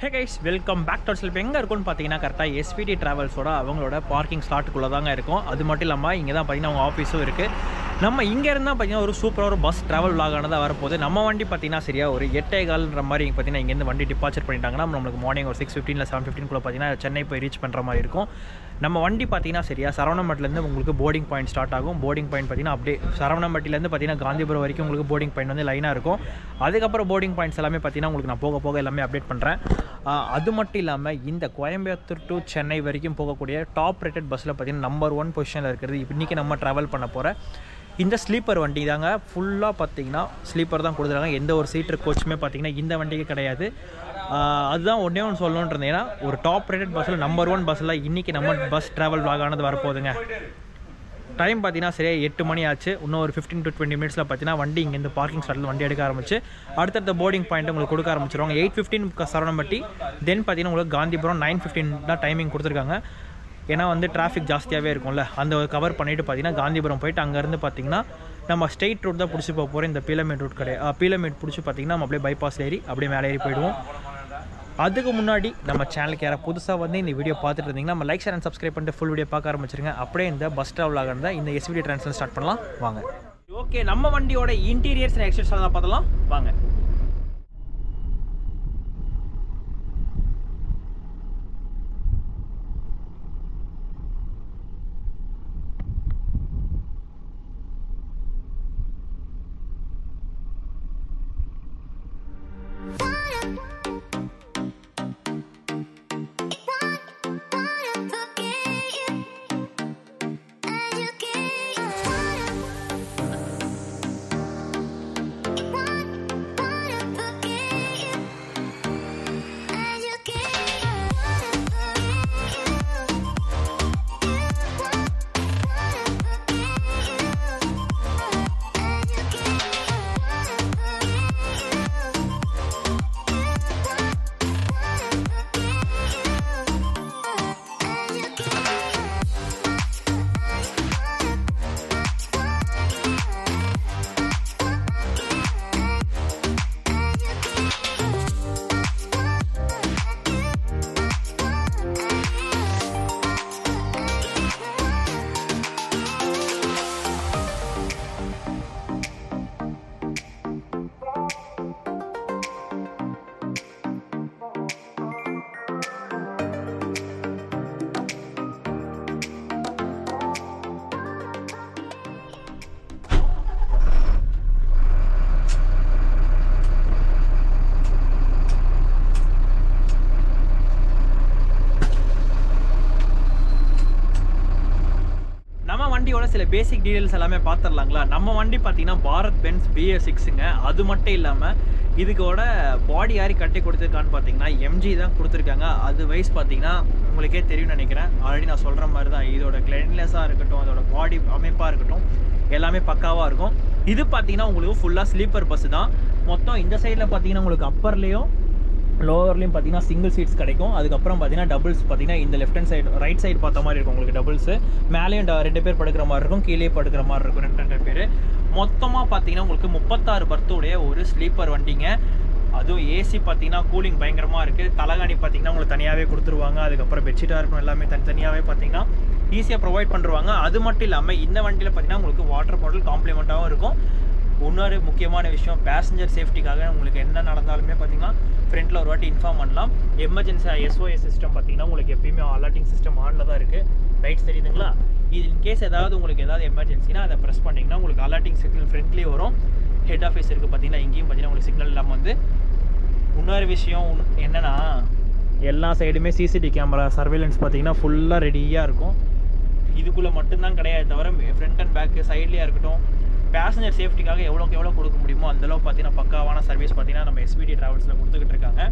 Hey guys, welcome back to Self. எங்கே இருக்குன்னு பார்த்தீங்கன்னா கரெக்டாக எஸ்விடி ட்ராவல்ஸோட அவங்களோட பார்க்கிங் ஸ்லாட்டுக்குள்ளே தாங்க இருக்கும். அது மட்டும் இல்லாமல் இங்கே தான் பார்த்தீங்கன்னா அவங்க ஆஃபீஸும் இருக்குது. நம்ம இங்கே இருந்தால் பார்த்தீங்கன்னா ஒரு சூப்பராக ஒரு பஸ் ட்ராவல் விலாகானதாக வரப்போகுது. நம்ம வண்டி பார்த்தீங்கன்னா சரியாக ஒரு 8:15 மாதிரி பார்த்தீங்கன்னா இங்கேருந்து வண்டி டிபார்ச்சர் பண்ணிட்டாங்கன்னா நம்மளுக்கு மார்னிங் ஒரு 6:15 இல்லை 7:15 பார்த்தீங்கன்னா சென்னை போய் ரீச் பண்ணுற மாதிரி இருக்கும். நம்ம வண்டி பார்த்தீங்கன்னா சரியாக சரவணம்பட்டிலேருந்து உங்களுக்கு போர்டிங் பாயிண்ட் ஸ்டார்ட் ஆகும். போர்டிங் பாயிண்ட் பார்த்தீங்கன்னா அப்படியே சரவணம்பட்டிலேருந்து பார்த்தீங்கன்னா காந்திபுரம் வரைக்கும் உங்களுக்கு போர்டிங் பாயிண்ட் வந்து லைனாக இருக்கும். அதுக்கப்புறம் போர்டிங் பாயிண்ட்ஸ் எல்லாமே பார்த்தீங்கன்னா உங்களுக்கு நான் போக போக எல்லாமே அப்டேட் பண்ணுறேன். அது மட்டும் இல்லாமல் இந்த கோயம்புத்தூர் டு சென்னை வரைக்கும் போகக்கூடிய டாப் ரேட்டட் பஸ்ஸில் பார்த்தீங்கன்னா நம்பர் 1 பொசிஷனில் இருக்கிறது இன்றைக்கி நம்ம ட்ராவல் பண்ண போகிற இந்த ஸ்லீப்பர் வண்டி தாங்க. ஃபுல்லாக பார்த்தீங்கன்னா ஸ்லீப்பர் தான் கொடுத்துருக்காங்க. எந்த ஒரு சீட்டர் கோச்சுமே பார்த்தீங்கன்னா இந்த வண்டிக்கு கிடையாது. அதுதான் ஒன்றே ஒன்று சொல்லணுன்னு இருந்தீங்கன்னா ஒரு டாப் ரேட்டட் பஸ்ஸில் நம்பர் 1 பஸ்ஸில் இன்றைக்கி நம்ம பஸ் ட்ராவல் விலாகானது வரப்போகுதுங்க. டைம் பார்த்தீங்கன்னா சரியாக 8 மணி ஆச்சு. இன்னும் ஒரு 15 to 20 மினிட்ஸில் பார்த்தீங்கன்னா வண்டி இங்கேருந்து பார்க்கிங் ஸ்டாட்டில் வண்டி எடுக்க ஆரம்பிச்சு அடுத்தடுத்த போர்டிங் பாயிண்ட் உங்களுக்கு கொடுக்க ஆரம்பிச்சிருவாங்க. 8:15 சரவணம்பட்டி, தென் பார்த்தீங்கன்னா உங்களுக்கு காந்திபுரம் 9:15 தான் டைமிங் கொடுத்துருக்காங்க. ஏன்னா வந்து டிராஃபிக் ஜாஸ்தியாகவே இருக்கும்ல, அந்த கவர் பண்ணிவிட்டு பார்த்தீங்கன்னா காந்திபுரம் போயிட்டு அங்கேருந்து பார்த்தீங்கன்னா நம்ம ஸ்ட்ரெயிட் ரூட் தான் பிடிச்சி போக போகிறோம். இந்த பீலமேட் ரூட் பீலமேட் பிடிச்சி பார்த்தீங்கன்னா நம்ம அப்படியே பைபாஸ் ஏறி அப்படியே மேலே ஏறி போயிடுவோம். அதுக்கு முன்னாடி நம்ம சேனலுக்கு யாராவது புதுசாக வந்து இந்த வீடியோ பார்த்துட்டு இருந்தீங்கன்னா நம்ம லைக் ஷேர் அண்ட் சப்ஸ்கிரைப் பண்ணிட்டு ஃபுல் வீடியோ பார்க்க ஆரம்பிச்சிருங்க. அப்படியே இந்த பஸ் ட்ராவல் ஆகிறதா இந்த எஸ்விடி ட்ரான்ஸ்ஃபர் ஸ்டார்ட் பண்ணலாம் வாங்க. ஓகே, நம்ம வண்டியோட இன்டீரியர்ஸ் அண்ட் எக்ஸ்டீரியர்ஸ் தான் பார்த்தலாம் வாங்க. வண்டியோட சில பேசிக் டீடைல்ஸ் எல்லாமே பார்த்துடலாங்களா. நம்ம வண்டி பார்த்தீங்கன்னா பாரத் பென்ஸ் BS6ங்க. அது மட்டும் இல்லாமல் இதுக்கோட பாடி யாரி கட்டி கொடுத்துருக்கான்னு பார்த்தீங்கன்னா MG தான் கொடுத்துருக்காங்க. அது வைஸ் பார்த்தீங்கன்னா உங்களுக்கே தெரியும்னு நினைக்கிறேன். ஆல்ரெடி நான் சொல்கிற மாதிரி தான் இதோட கிளென்லினஸாக இருக்கட்டும், அதோட பாடி அமைப்பாக இருக்கட்டும் எல்லாமே பக்காவாக இருக்கும். இது பார்த்தீங்கன்னா உங்களுக்கு ஃபுல்லாக ஸ்லீப்பர் பஸ் தான். மொத்தம் இந்த சைடில் பார்த்தீங்கன்னா உங்களுக்கு அப்பர்லேயும் லோவர்லேயும் பார்த்தீங்கன்னா சிங்கிள் சீட்ஸ் கிடைக்கும். அதுக்கப்புறம் பார்த்தீங்கன்னா டபுள்ஸ் பார்த்தீங்கன்னா இந்த left hand side right side பார்த்த மாதிரி இருக்கும் உங்களுக்கு டபுள்ஸு. மேலேயும் 2 பேர் படுக்கிற மாதிரி இருக்கும், கீழே படுக்கிற மாதிரி இருக்கும் 2 பேர். மொத்தமாக பார்த்தீங்கன்னா உங்களுக்கு 36 பர்த்துடைய ஒரு ஸ்லீப்பர் வண்டிங்க. அதுவும் ஏசி பார்த்தீங்கன்னா கூலிங் பயங்கரமாக இருக்குது. தலகாணி பார்த்தீங்கன்னா உங்களுக்கு தனியாகவே கொடுத்துருவாங்க. அதுக்கப்புறம் பெட்ஷீட்டாக இருக்கும் எல்லாமே தனித்தனியாகவே பார்த்தீங்கன்னா ஈஸியாக ப்ரொவைட் பண்ணுவாங்க. அது மட்டும் இல்லாமல் இந்த வண்டியில் பார்த்தீங்கன்னா உங்களுக்கு வாட்டர் பாட்டில் காம்ப்ளிமெண்ட்டாகவும் இருக்கும். இன்னொரு முக்கியமான விஷயம், பேசஞ்சர் சேஃப்டிக்காக உங்களுக்கு என்ன நடந்தாலுமே பார்த்தீங்கன்னா ஃப்ரண்ட்டில் ஒரு வாட்டி இன்ஃபார்ம் பண்ணலாம். எமர்ஜென்சி SOS சிஸ்டம் பார்த்தீங்கன்னா உங்களுக்கு எப்பயுமே அலர்ட்டிங் சிஸ்டம் ஆனில் தான் இருக்குது. ரைட்ஸ் தெரியுதுங்களா? இது இன்கேஸ் ஏதாவது உங்களுக்கு ஏதாவது எமர்ஜென்சினா அதை ப்ரெஸ் பண்ணிங்கன்னா உங்களுக்கு அலர்ட்டிங் சிக்னல் ஃப்ரண்ட்லேயே வரும். ஹெட் ஆஃபீஸ் இருக்குது பார்த்தீங்கன்னா இங்கேயும் பார்த்தீங்கன்னா உங்களுக்கு சிக்னல் இல்லாமல் வந்து. இன்னொரு விஷயம் என்னென்னா எல்லா சைடுமே CCTV கேமரா சர்வேலன்ஸ் பார்த்தீங்கன்னா ஃபுல்லாக ரெடியாக இருக்கும். இதுக்குள்ளே மட்டும்தான் கிடையாது, தவிர ஃப்ரண்ட் அண்ட் பேக்கு சைட்லேயே இருக்கட்டும் பேசஞ்சர் சேஃப்டிக்காக எவ்வளோக்கு எவ்வளோ கொடுக்க முடியுமோ அந்தளவு பார்த்தீங்கன்னா பக்காவான சர்வீஸ் பார்த்தீங்கன்னா நம்ம எஸ்விடி ட்ராவல்ஸில் கொடுத்துக்கிட்டு இருக்காங்க.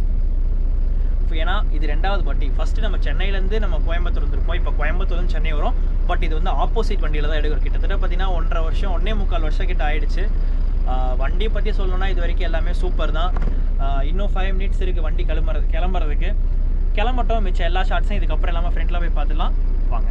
ஏன்னா இது 2வது வண்டி. ஃபஸ்ட்டு நம்ம சென்னையிலேருந்து நம்ம கோயம்புத்தூர் வந்துருப்போம். இப்போ கோயம்புத்தூர்லேருந்து சென்னை வரும். பட் இது வந்து ஆப்போசிட் வண்டியில் தான் எடுக்கிறோம். கிட்டத்தட்ட பார்த்தீங்கன்னா 1.5 வருஷம் 1.25 வருஷம் கிட்ட ஆயிடுச்சு. வண்டியை பற்றி சொல்லணும்னா இது வரைக்கும் எல்லாமே சூப்பர் தான். இன்னும் 5 மினிட்ஸ் இருக்குது வண்டி கிளம்புறதுக்கு. கிளம்பட்டும், மிச்சம் எல்லா ஷார்ட்ஸும் இதுக்கப்புறம் எல்லாமே ஃப்ரண்ட்டில் போய் பார்த்துலாம் வாங்க.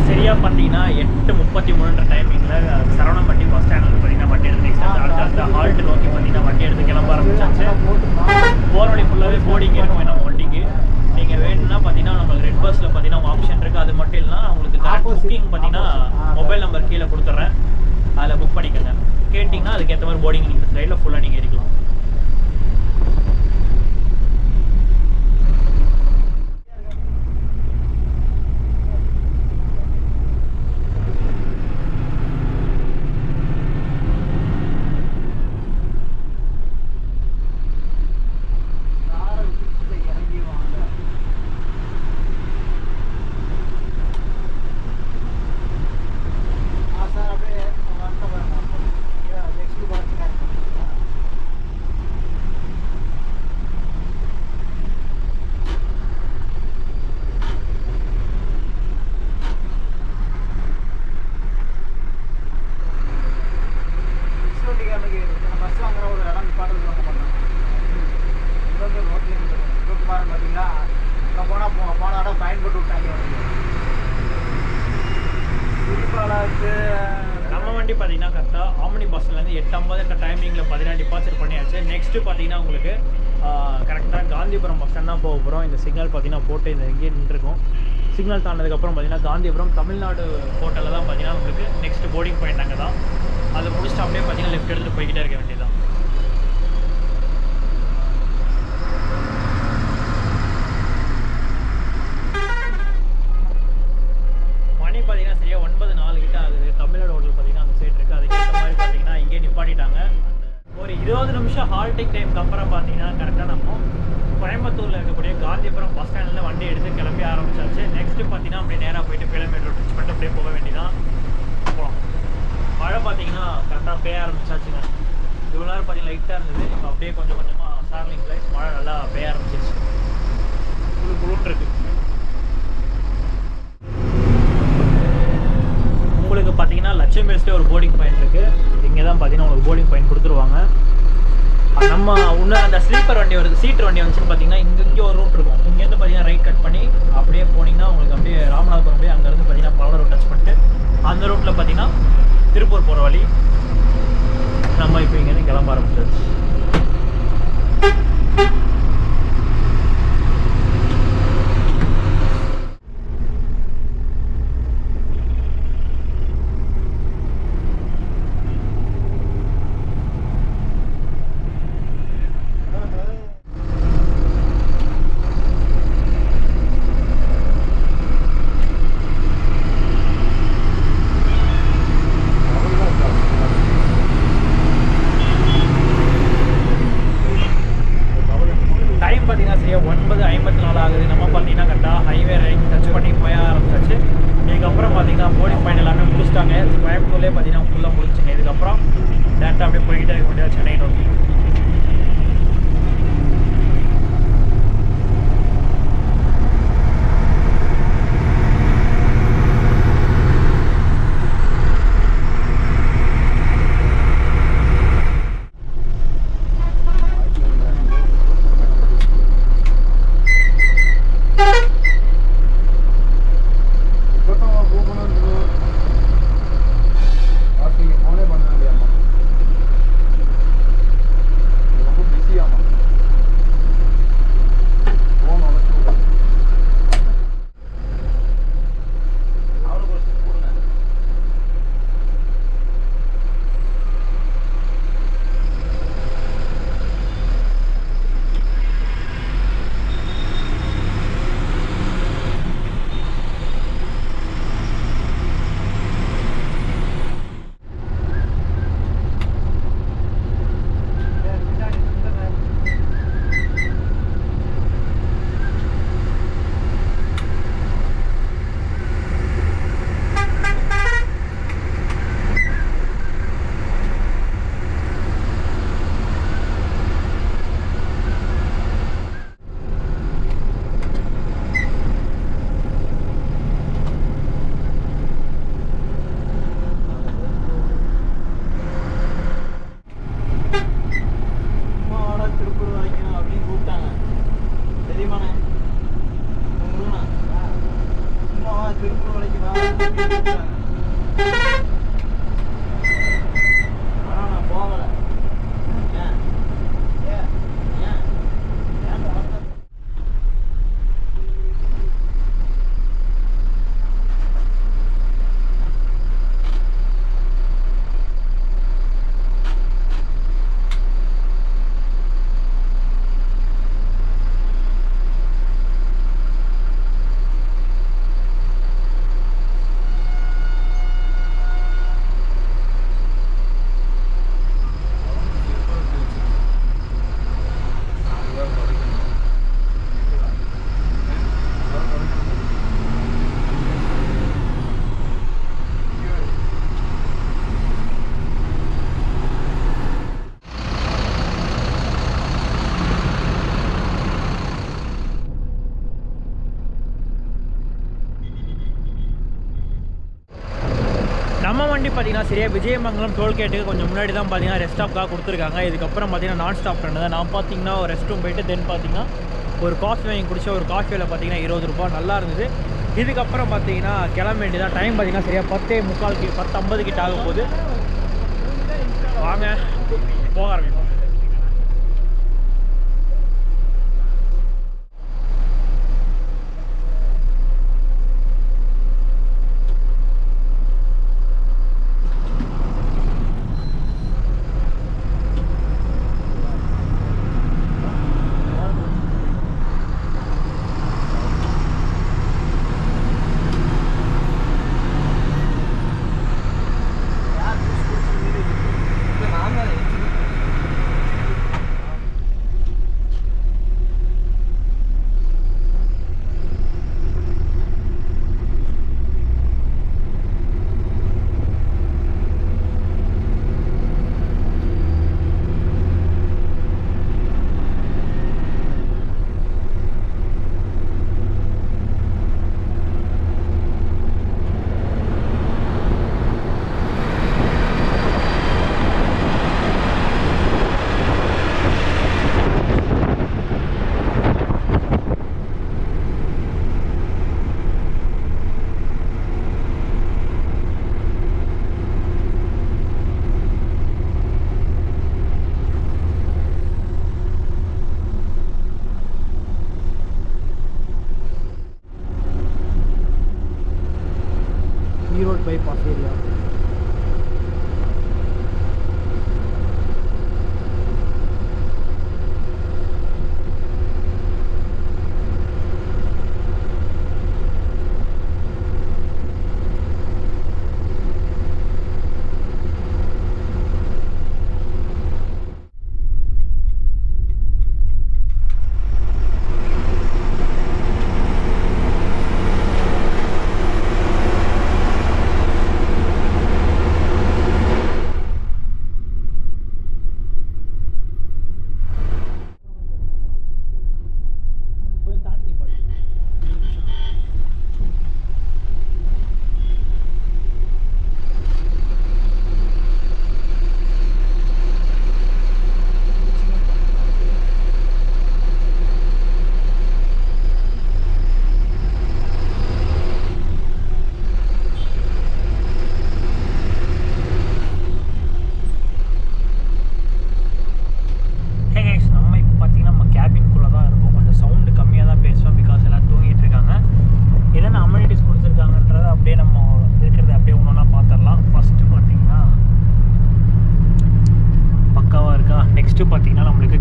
சரியாக பார்த்தீங்கன்னா 8:33 டைமிங்கில் சரவணம்பட்டி பஸ் ஸ்டாண்ட் வந்து பார்த்தீங்கன்னா வண்டி எடுத்து நெக்ஸ்ட் அடுத்த ஹால்ட் நோக்கி பார்த்தீங்கன்னா வண்டி எடுத்து கிளம்ப ஆரம்பிச்சாச்சு. போகிற வழி ஃபுல்லாகவே போர்டிங் இருக்கும் நம்ம வண்டிக்கு. நீங்கள் வேணும்னா பார்த்தீங்கன்னா நம்மளுக்கு ரெட் பஸ்ஸில் பார்த்தீங்கன்னா ஆப்ஷன் இருக்குது. அது மட்டும் இல்லைனா உங்களுக்கு கரெக்ட் புக்கிங் பார்த்தீங்கன்னா மொபைல் நம்பர் கீழே கொடுத்துட்றேன், அதில் புக் பண்ணிக்கோங்க. கேட்டிங்கன்னா அதுக்கேற்ற மாதிரி போர்டிங் நீங்கள் சைடில் ஃபுல்லாக நீங்கள் ஏறிக்கலாம். நம்ம வண்டி பார்த்தீங்கன்னா கரெக்டாக ஆம்னி பஸ்லேருந்து 8:50 டைமிங்கில் 16 டிபார்ச்சர் பண்ணியாச்சு. நெக்ஸ்ட்டு பார்த்தீங்கன்னா உங்களுக்கு கரெக்டாக காந்திபுரம் பஸ் ஸ்டாண்ட் தான் போக போகிறோம். இந்த சிக்னல் பார்த்தீங்கன்னா போட்டு இந்த இங்கே நின்றுருக்கும். சிக்னல் தாண்டதுக்கப்புறம் பார்த்தீங்கன்னா காந்திபுரம் தமிழ்நாடு ஹோட்டலில் தான் பார்த்தீங்கன்னா உங்களுக்கு நெக்ஸ்ட் போர்டிங் பாயிண்ட் அங்கே தான். அதை முடிச்சுட்டு அப்படியே பார்த்தீங்கன்னா லெஃப்ட் எடுத்துகிட்டு போய்கிட்டே இருக்க வேண்டியதான். மணி பார்த்தீங்கன்னா சரியாக 9:04 கிட்ட ஆகுது. தமிழ்நாடு ஹோட்டல் பார்த்தீங்கன்னா அந்த சைடு இருக்குது. அதுக்கேற்ற மாதிரி பார்த்தீங்கன்னா இங்கே நிப்பாட்டிட்டாங்க. ஒரு 20 நிமிஷம் ஹால்டிங் டைமுக்கு அப்புறம் பார்த்தீங்கன்னா கரெக்டாக நம்ம கோயம்புத்தூரில் இருக்கக்கூடிய காந்திபுரம் பஸ் ஸ்டாண்டில் வண்டி எடுத்து கிளம்பி ஆரம்பிச்சாச்சு. நெக்ஸ்ட்டு பார்த்தீங்கன்னா அப்படியே நேராக போயிட்டு பிள்ளை மெட்ரோ டச் பண்ணிட்டு அப்படியே போக வேண்டியதான். போகலாம். மழை பார்த்தீங்கன்னா கரெக்டாக பெய்ய ஆரம்பிச்சாச்சுங்க. இவ்வளோ நேரம் பார்த்தீங்கன்னா லைட்டாக இருந்தது. இப்போ அப்படியே கொஞ்சம் கொஞ்சமாக சார்லிங் லைட்ஸ் மழை நல்லா பெய்ய ஆரம்பிச்சிருச்சு. குழுன்னு இருக்கு. உங்களுக்கு பார்த்தீங்கன்னா லட்சுமி பேஸ்லேயே ஒரு போர்டிங் பாயிண்ட் இருக்குது. இங்கே தான் பார்த்தீங்கன்னா உங்களுக்கு போர்டிங் பாயிண்ட் கொடுத்துருவாங்க. நம்ம இன்னும் அந்த ஸ்லீப்பர் வண்டி வருது, சீட் வண்டி வந்துச்சுன்னு பார்த்தீங்கன்னா இங்கே ஒரு ரூட் இருக்கும். இங்கேருந்து பார்த்தீங்கன்னா ரைட் கட் பண்ணி அப்படியே போனீங்கன்னா உங்களுக்கு அப்படியே ராமநாதபுரம் போய் அங்கேருந்து பார்த்தீங்கன்னா பல்லடம் ரூட் டச் பண்ணிட்டு அந்த ரூட்டில் பார்த்தீங்கன்னா திருப்பூர் போகிற வழி. நம்ம இப்போ இங்கேருந்து கிளம்ப ஆரம்பிச்சாச்சு. பார்த்தீங்கன்னா சரியா 9:54 ஆகுது. நம்ம பார்த்தீங்கன்னா கரெக்டாக ஹைவே ரைட் டச் பண்ணி போய ஆரம்பிச்சாச்சு. இதுக்கப்புறம் பார்த்தீங்கன்னா போர்டிங் பாயிண்ட் எல்லாமே முடிச்சிட்டாங்க. கோயம்புத்தூர்லேயே பார்த்தீங்கன்னா ஃபுல்லாக முடிச்சுங்க. இதுக்கப்புறம் டேரெக்டாக அப்படியே போய்கிட்டே இருக்க முடியாது சென்னை நோக்கி. நம்ம வண்டி பார்த்தீங்கன்னா சரியாக விஜயமங்கலம் டோல்கேட்டுக்கு கொஞ்சம் முன்னாடி தான் பார்த்தீங்கன்னா ரெஸ்ட் ஸ்டாப்காக கொடுத்துருக்காங்க. இதுக்கப்புறம் பார்த்தீங்கன்னா நான் ஸ்டாப் தான். நான் பார்த்தீங்கன்னா ஒரு ரெஸ்ட் ரூம் போயிட்டு தென் பார்த்தீங்கன்னா ஒரு காஃபி வாங்கி குடிச்ச ஒரு காஃபியில் பார்த்தீங்கன்னா 20 ரூபா நல்லா இருந்தது. இதுக்கப்புறம் பார்த்தீங்கன்னா கிளம்ப வேண்டியதான். டைம் பார்த்தீங்கன்னா சரியாக 10:45 10:50 கிட்ட ஆகும் போது வாங்க போக ஆரம்பிப்போம். Erode bypass area.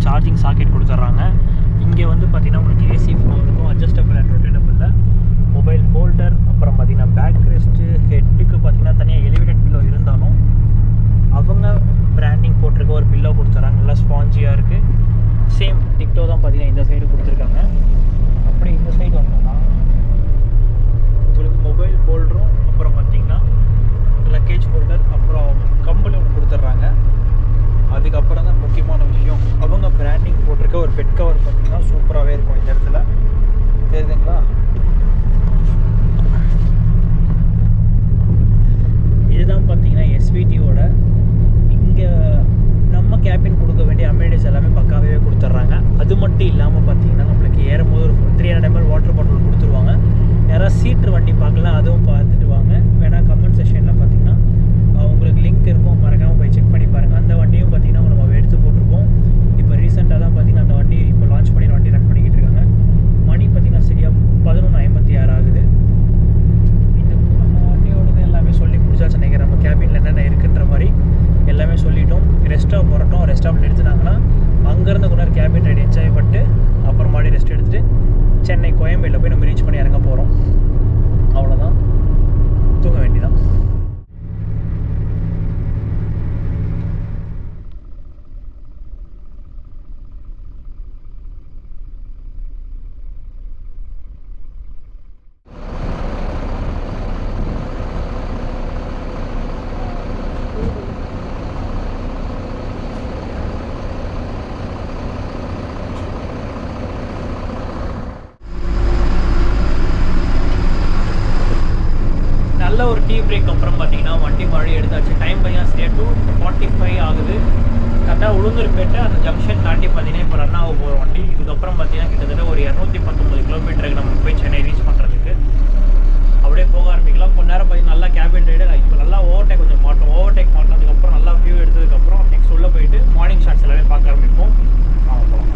Charging socket கொடுத்துட்றாங்க. இங்கே வந்து பார்த்தீங்கன்னா உங்களுக்கு ஏசி ஃப்ளோ இருக்கும், அட்ஜஸ்டபிள் அண்ட் ரொட்டேட்டபிளில் மொபைல் ஹோல்டர், அப்புறம் பார்த்தீங்கன்னா பேக் ரெஸ்ட்டு, ஹெட்டுக்கு பார்த்தீங்கன்னா தனியாக எலிவேட்டட் பில்லோ இருந்தாலும் அவங்க பிராண்டிங் போட்டிருக்க ஒரு பில்லோ கொடுத்துட்றாங்க. நல்லா ஸ்பாஞ்சியாக இருக்குது. சேம் டிக்டோ தான் பார்த்தீங்கன்னா இந்த சைடு கொடுத்துருக்காங்க. அப்படி இந்த சைடு வந்தோம்னா உங்களுக்கு மொபைல் ஹோல்டரும், அப்புறம் பார்த்தீங்கன்னா லக்கேஜ் ஹோல்டர், அப்புறம் கம்பளி ஒன்று கொடுத்துட்றாங்க. அதுக்கப்புறம் தான் முக்கியமான விஷயம், அவங்க பிராண்டிங் போட்டிருக்க ஒரு பெட் கவர் பார்த்தீங்கன்னா சூப்பராகவே இருக்கும் இந்த இடத்துல. தெரியுதுங்களா? இதுதான் பார்த்தீங்கன்னா எஸ்விடியோட இங்கே நம்ம கேபின் கொடுக்க வேண்டிய அமெனிட்டிஸ் எல்லாமே பக்காவே கொடுத்துட்றாங்க. அது மட்டும் இல்லாமல் பார்த்தீங்கன்னா சென்னை கோயம்பேடில் போய் நம்ம ரீச் பண்ணி இறங்க போகிறோம். அவ்வளோதான், தூங்க வேண்டியதான். நல்ல ஒரு டீ பிரேக் அப்புறம் பார்த்தீங்கன்னா வண்டி மறுபடியும் எடுத்தாச்சு. டைம் பார்த்தீங்கன்னா 2:45 ஆகுது. கரெக்டாக உளுந்தூர்பேட்டை அந்த ஜங்ஷன் தாண்டி பார்த்தீங்கன்னா இப்போ ரன் ஆக போகிற வண்டி. இதுக்கப்புறம் பார்த்தீங்கன்னா கிட்டத்தட்ட ஒரு 219 கிலோமீட்டருக்கு நம்ம போய் சென்னை ரீச் பண்ணுறதுக்கு அப்படியே போக ஆரம்பிக்கலாம். கொஞ்ச நேரம் பார்த்தீங்கன்னா நல்லா கேபின் ரைடு. இப்போ நல்லா ஓவர்டேக் கொஞ்சம் மாட்டோம். ஓவர்டேக் மாட்டினதுக்கப்புறம் நல்லா வியூ எடுத்ததுக்கப்புறம் நெக்ஸ்ட் உள்ளே போயிட்டு மார்னிங் ஷாட்ஸ் எல்லாமே பார்க்க ஆரம்பிப்போம். வாங்க போகலாம்.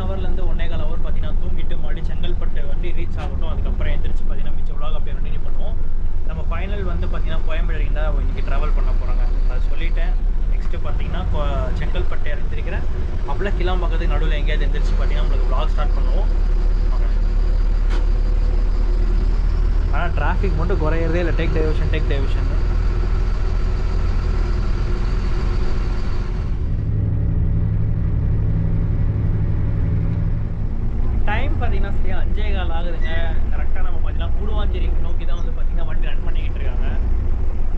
ஹவர்லேருந்து 1.25 ஹவர் பார்த்தீங்கன்னா தூங்கிட்டு மறுபடியும் செங்கல்பட்டு வண்டி ரீச் ஆகட்டும். அதுக்கப்புறம் எந்திரிச்சு பார்த்தீங்கன்னா மிச்ச vlog அப்படியே கண்டினியூ கோயம்பேடு வரைக்கும் தான் இன்றைக்கி ட்ராவல் பண்ண போகிறாங்க. அது சொல்லிட்டேன். நெக்ஸ்ட்டு பார்த்தீங்கன்னா செங்கல்பட்டு இறங்கிருக்கிறேன். அப்படிலாம் கிளாம்பாக்கத்துக்கு நடுவில் எங்கேயாவது எழுந்திரிச்சு பார்த்தீங்கன்னா உங்களுக்கு vlog ஸ்டார்ட் பண்ணுவோம். ஆனால் டிராஃபிக் மட்டும் குறையிறதே இல்லை. Take diversion. டைம் பார்த்தீங்கன்னா சரியா 5:15 ஆகுதுங்க. கரெக்டாக நம்ம பார்த்தீங்கன்னா கூடுவாஞ்சேரி நோக்கி தான் வந்து பார்த்தீங்கன்னா வண்டி ரன் பண்ணிக்கிட்டு இருக்காங்க.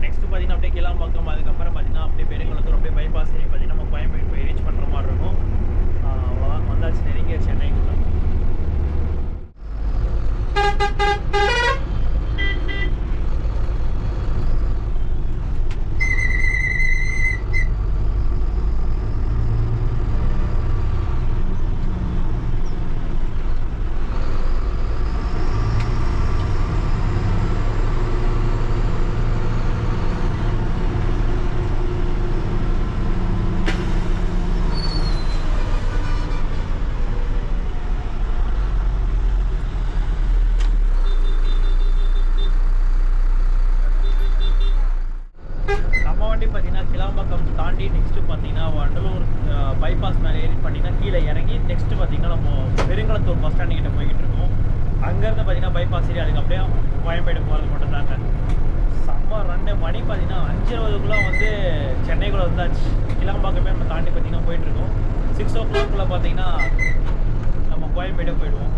நெக்ஸ்ட்டு பார்த்தீங்கன்னா அப்படியே கிளாம்பாக்கம், அதுக்கப்புறம் பார்த்தீங்கன்னா அப்படியே பெருங்குளத்தூர், அப்படியே பைபாஸ் சரி பார்த்தீங்கன்னா நம்ம கோயம்பேடு போய் ரீச் பண்ணுற மாதிரி இருக்கும். வந்தாச்சு, நெருங்கிய சென்னைக்குள்ள. கிளாம்பாக்கம் தாண்டி நெக்ஸ்ட்டு பார்த்தீங்கன்னா வண்டலூர் பைபாஸ் மேலே ஏறி பண்ணிங்கன்னா கீழே இறங்கி நெக்ஸ்ட்டு பார்த்தீங்கன்னா நம்ம பெருங்குளத்தூர் பஸ் ஸ்டாண்டு கிட்ட போய்கிட்டு இருக்கோம். அங்கேருந்து பார்த்தீங்கன்னா பைபாஸ் ஏறி அதுக்கு அப்படியே கோயம்பேடு போகிறது மட்டும் தாங்க. செம்ம 2 மணி பார்த்தீங்கன்னா 5:20க்குள்ளே வந்து சென்னைக்குள்ளே வந்தாச்சு. கிளாம்பாக்கமே நம்ம தாண்டி பார்த்தீங்கன்னா போயிட்டுருக்கோம். 6 o'clock பார்த்தீங்கன்னா நம்ம கோயம்பேடு போயிடுவோம்.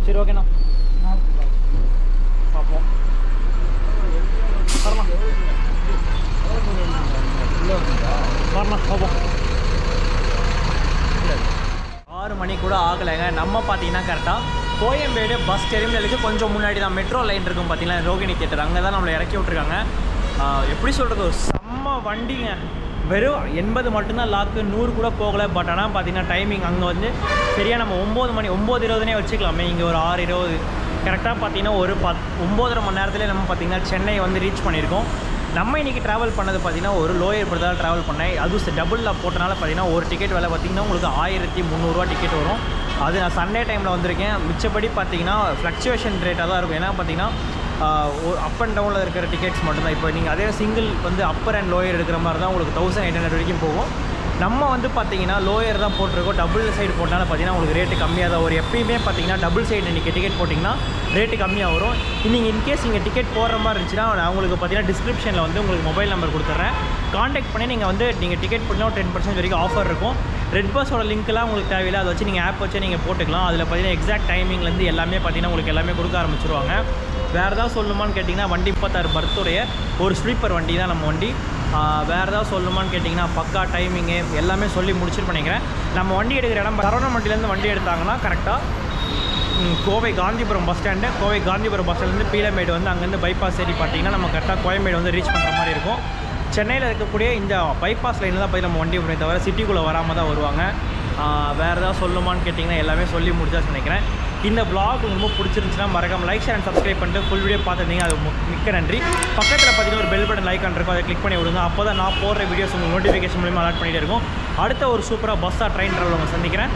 சரி ஓகேண்ணா, பார்ப்போம். வரலாம் பார்ப்போம். 6 மணி கூட ஆகலைங்க. நம்ம பார்த்தீங்கன்னா கரெக்டாக கோயம்பேடு பஸ் டெர்மினலுக்கு கொஞ்சம் முன்னாடி தான் மெட்ரோ லைன் இருக்கும் பார்த்தீங்கன்னா, ரோகிணி தியேட்டர், அங்கே தான் நம்மளை இறக்கி விட்ருக்காங்க. எப்படி சொல்கிறது, செம்ம வண்டிங்க. வெறும் 80 மட்டும்தான் லாக்கு, 100 கூட போகலை. பட் ஆனால் பார்த்தீங்கன்னா டைமிங் அங்கே வந்து சரியாக நம்ம 9 மணி 9:20 வச்சுக்கலாமே. இங்கே ஒரு 6:20 கரெக்டாக பார்த்தீங்கன்னா ஒரு 9.5 மணி நேரத்துலேயே நம்ம பார்த்தீங்கன்னா சென்னை வந்து ரீச் பண்ணியிருக்கோம். நம்ம இன்றைக்கி ட்ராவல் பண்ணது பார்த்தீங்கன்னா ஒரு லோயர் பிரதால் ட்ராவல் பண்ணேன். அதுவும் டபுளில் போட்டனால பார்த்தீங்கன்னா ஒரு டிக்கெட் விலை பார்த்தீங்கன்னா உங்களுக்கு 1300 டிக்கெட் வரும். அது நான் சண்டே டைமில் வந்திருக்கேன். மிச்சப்படி பார்த்தீங்கன்னா ஃப்ளக்சுவேஷன் ரேட்டாக தான் இருக்கும். ஏன்னா பார்த்தீங்கன்னா அப் அண்ட் டவுனில் இருக்கிற டிக்கெட்ஸ் மட்டும்தான். இப்போ நீங்கள் அதே சிங்கிள் வந்து அப்பர் அண்ட் லோயர் எடுக்கிற மாதிரி தான் உங்களுக்கு 1800 வரைக்கும் போகும். நம்ம வந்து பார்த்தீங்கன்னா லோயர் தான் போட்டிருக்கோம். டபுள் சைடு போட்டாலும் பார்த்தீங்கன்னா உங்களுக்கு ரேட்டு கம்மியாக தான் வரும். எப்பயுமே பார்த்தீங்கன்னா டபுள் சைடு நீங்கள் டிக்கெட் போட்டிங்கன்னா ரேட்டு கம்மியாக வரும். நீங்கள் இன்கேஸ் நீங்கள் டிக்கெட் போடுற மாதிரி இருந்துச்சுன்னா நான் உங்களுக்கு பார்த்தீங்கன்னா டிஸ்கிரிப்ஷனில் வந்து உங்களுக்கு மொபைல் நம்பர் கொடுத்துட்றேன். காண்டாக்ட் பண்ணி நீங்கள் டிக்கெட் போட்டிங்கன்னா 10% வரைக்கும் ஆஃபர் இருக்கும். ரெட் பஸ்ஸோட லிங்க்லாம் உங்களுக்கு தேவையில்லை, அதை வச்சு நீங்கள் ஆப் வச்சு நீங்கள் போட்டுக்கலாம். அதில் பார்த்தீங்கன்னா எக்ஸாக்ட் டைமிங்லேருந்து எல்லாமே பார்த்தீங்கன்னா உங்களுக்கு எல்லாமே கொடுக்க ஆரம்பிச்சிருவாங்க. வேறு ஏதாவது சொல்லணுமான்னு கேட்டிங்கன்னா வண்டி 36 பர்த்துடைய ஒரு ஸ்லீப்பர் வண்டி தான் நம்ம வண்டி. வேறு ஏதாவது சொல்லணுமான்னு கேட்டிங்கன்னா பக்கா டைமிங்கு எல்லாமே சொல்லி முடிச்சுட்டு பண்ணிக்கிறேன். நம்ம வண்டி எடுக்கிற இடம் சரவணம்பட்டிலேருந்து வண்டி எடுத்தாங்கன்னா கரெக்டாக Kovai Gandhipuram bus stand, Kovai Gandhipuram bus ஸ்டாண்ட்லேருந்து பீலமேடு வந்து அங்கேருந்து பைபாஸ் ஏறி பார்த்தீங்கன்னா நம்ம கரெக்டாக கோயம்பேடு வந்து ரீச் பண்ணுற மாதிரி இருக்கும். சென்னையில் இருக்கக்கூடிய இந்த பைபாஸ் லைனில் தான் போய் நம்ம வண்டி பண்ணி தவிர சிட்டிக்குள்ளே வராமல் தான் வருவாங்க. வேறு ஏதாவது சொல்லணுமான்னு கேட்டிங்கன்னா எல்லாமே சொல்லி முடிச்சாச்சு நினைக்கிறேன். இந்த vlog ரொம்ப பிடிச்சிருந்துச்சுன்னா மறக்காம லைக் ஷேர் அண்ட் சப்ஸ்கிரைப் பண்ணிட்டு ஃபுல் வீடியோ பார்த்துருந்தீங்க, அது மிக்க நன்றி. பக்கத்தில் பார்த்தீங்கன்னா ஒரு பெல் பட்டன் லைக் இருக்கும், அதை கிளிக் பண்ணி விடுங்க. அப்போ தான் நான் போடுற வீடியோஸ் உங்களுக்கு நோட்டிஃபிகேஷன் மூலிமா அலர்ட் பண்ணிகிட்டே இருக்கும். அடுத்த ஒரு சூப்பராக பஸ்ஸாக ட்ரெயின் ட்ராவல் உங்களை சந்திக்கிறேன்.